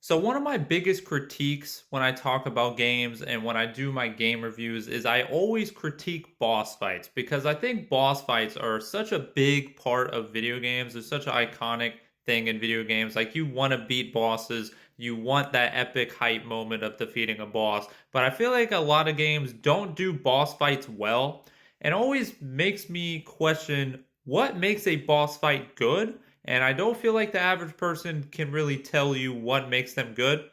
So one of my biggest critiques when I talk about games and when I do my game reviews is I always critique boss fights because I think boss fights are such a big part of video games. It's such an iconic thing in video games. Like you want to beat bosses, you want that epic hype moment of defeating a boss. But I feel like a lot of games don't do boss fights well and always makes me question what makes a boss fight good, and I don't feel like the average person can really tell you what makes them good.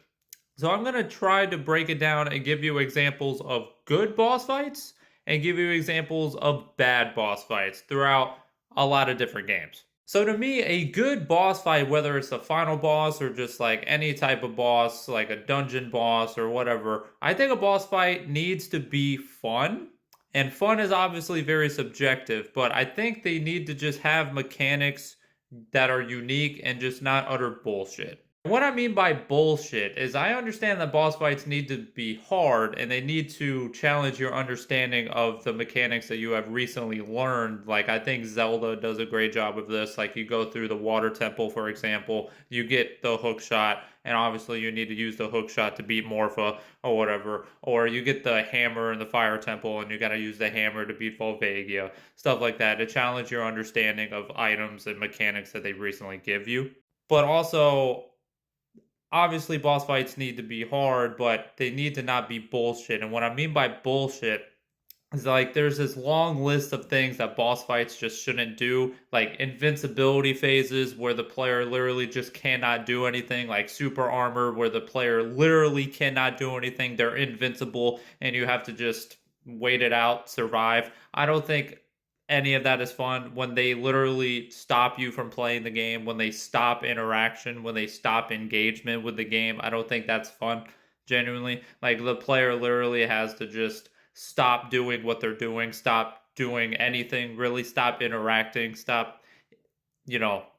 So I'm going to try to break it down and give you examples of good boss fights and give you examples of bad boss fights throughout a lot of different games. So to me, a good boss fight, whether it's the final boss or just like any type of boss, like a dungeon boss or whatever, I think a boss fight needs to be fun. And fun is obviously very subjective, but I think they need to just have mechanics that are unique and just not utter bullshit. What I mean by bullshit is I understand that boss fights need to be hard and they need to challenge your understanding of the mechanics that you have recently learned. Like, I think Zelda does a great job of this. Like, you go through the water temple, for example, you get the hook shot, and obviously you need to use the hook shot to beat Morpha or whatever. Or you get the hammer in the fire temple and you gotta use the hammer to beat Volvagia. Stuff like that to challenge your understanding of items and mechanics that they recently give you. But also, obviously boss fights need to be hard, but they need to not be bullshit. And what I mean by bullshit is like there's this long list of things that boss fights just shouldn't do, like invincibility phases where the player literally just cannot do anything, like super armor where the player literally cannot do anything. They're invincible and you have to just wait it out, survive. I don't think any of that is fun when they literally stop you from playing the game, when they stop interaction, when they stop engagement with the game. I don't think that's fun, genuinely. Like the player literally has to just stop doing what they're doing, stop doing anything, really stop interacting, stop,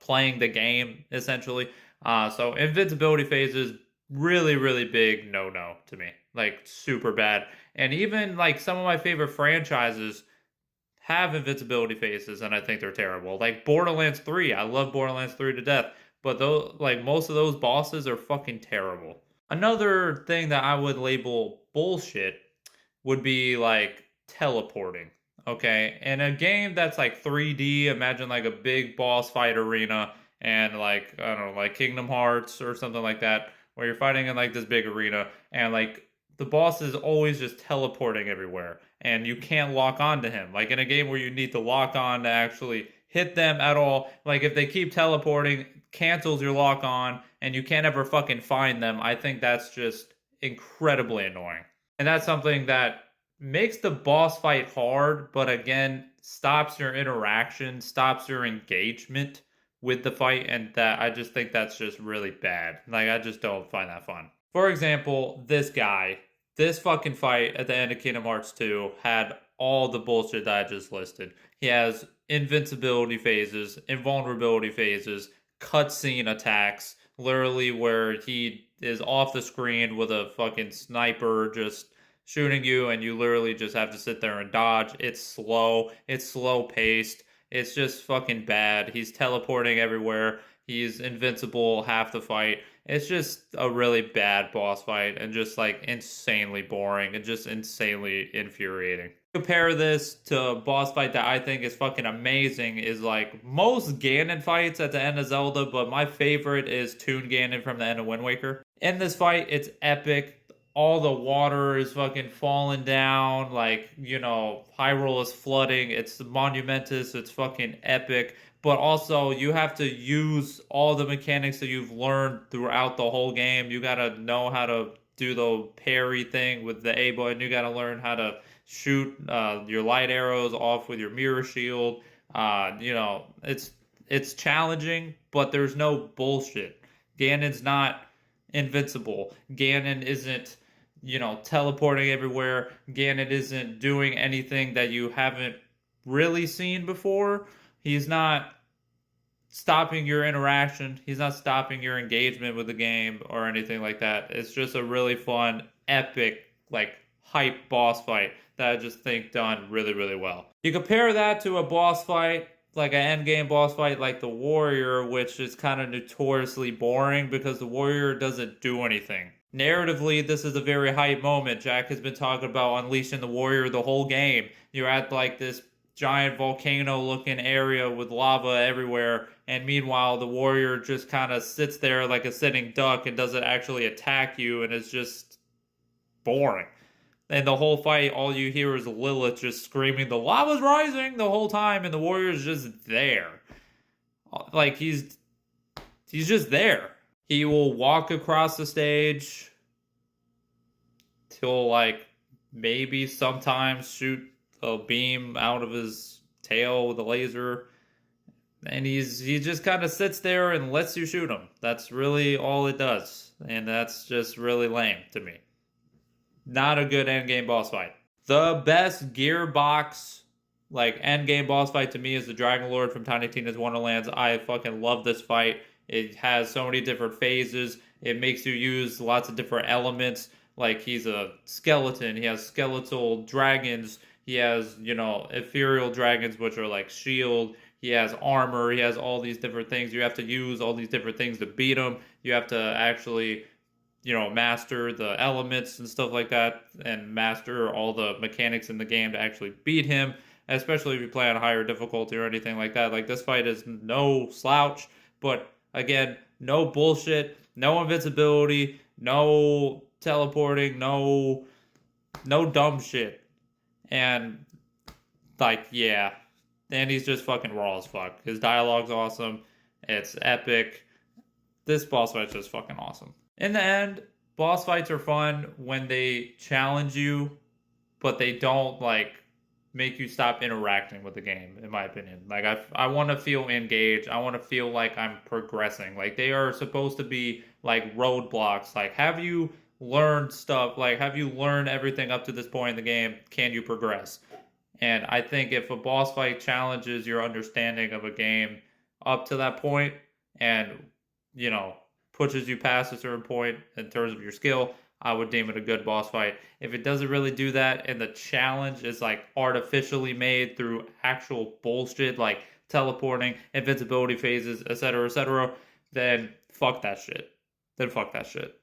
playing the game essentially. So invincibility phases, really, really big no to me. Like super bad. And even like some of my favorite franchises have invincibility phases, and I think they're terrible. Like Borderlands 3, I love Borderlands 3 to death, but those like most of those bosses are fucking terrible. Another thing that I would label bullshit would be like teleporting. Okay, in a game that's like 3D, imagine like a big boss fight arena and like I don't know, like Kingdom Hearts or something like that, where you're fighting in like this big arena and like the boss is always just teleporting everywhere and you can't lock on to him. Like in a game where you need to lock on to actually hit them at all, like if they keep teleporting, cancels your lock on and you can't ever fucking find them. I think that's just incredibly annoying. And that's something that makes the boss fight hard, but again, stops your interaction, stops your engagement with the fight, and that I just think that's just really bad. Like I just don't find that fun. For example, this guy, this fucking fight at the end of Kingdom Hearts 2 had all the bullshit that I just listed. He has invincibility phases, invulnerability phases, cutscene attacks, literally where he is off the screen with a fucking sniper just shooting you and you literally just have to sit there and dodge. It's slow paced, it's just fucking bad. He's teleporting everywhere, he's invincible half the fight. It's just a really bad boss fight and just like insanely boring and just insanely infuriating. Compare this to a boss fight that I think is fucking amazing is like most Ganon fights at the end of Zelda, but my favorite is Toon Ganon from the end of Wind Waker. In this fight, it's epic. All the water is fucking falling down, like, Hyrule is flooding. It's monumentous, it's fucking epic. But also, you have to use all the mechanics that you've learned throughout the whole game. You gotta know how to do the parry thing with the A button. You gotta learn how to shoot your light arrows off with your mirror shield. It's challenging, but there's no bullshit. Ganon's not invincible. Ganon isn't, teleporting everywhere. Ganon isn't doing anything that you haven't really seen before. He's not stopping your interaction. He's not stopping your engagement with the game or anything like that. It's just a really fun, epic, like hype boss fight that I just think done really, really well. You compare that to a boss fight like an end game boss fight like the Warrior, which is kind of notoriously boring because the Warrior doesn't do anything. Narratively, this is a very hype moment. Jack has been talking about unleashing the Warrior the whole game. You're at like this giant volcano looking area with lava everywhere, and meanwhile, the Warrior just kind of sits there like a sitting duck and doesn't actually attack you, and it's just boring. And the whole fight, all you hear is Lilith just screaming, "The lava's rising!" the whole time, and the Warrior's just there. Like he's just there. He will walk across the stage. He'll like maybe sometimes shoot a beam out of his tail with a laser. And he just kind of sits there and lets you shoot him. That's really all it does. And that's just really lame to me. Not a good endgame boss fight. The best Gearbox like endgame boss fight to me is the Dragon Lord from Tiny Tina's Wonderlands. I fucking love this fight. It has so many different phases. It makes you use lots of different elements. Like he's a skeleton. He has skeletal dragons. He has, ethereal dragons, which are like shield. He has armor. He has all these different things. You have to use all these different things to beat him. You have to actually master the elements and stuff like that, and master all the mechanics in the game to actually beat him, especially if you play on higher difficulty or anything like that. Like, this fight is no slouch, but again, no bullshit, no invincibility, no teleporting, no dumb shit. And, like, yeah. And he's just fucking raw as fuck. His dialogue's awesome. It's epic. This boss fight's just fucking awesome. In the end, boss fights are fun when they challenge you, but they don't like make you stop interacting with the game, in my opinion. Like, I want to feel engaged. I want to feel like I'm progressing. Like, they are supposed to be like roadblocks. Like, have you learned stuff? Like, have you learned everything up to this point in the game? Can you progress? And I think if a boss fight challenges your understanding of a game up to that point and, pushes you past a certain point in terms of your skill, I would deem it a good boss fight. If it doesn't really do that and the challenge is like artificially made through actual bullshit like teleporting, invincibility phases, etc., then fuck that shit. Then fuck that shit.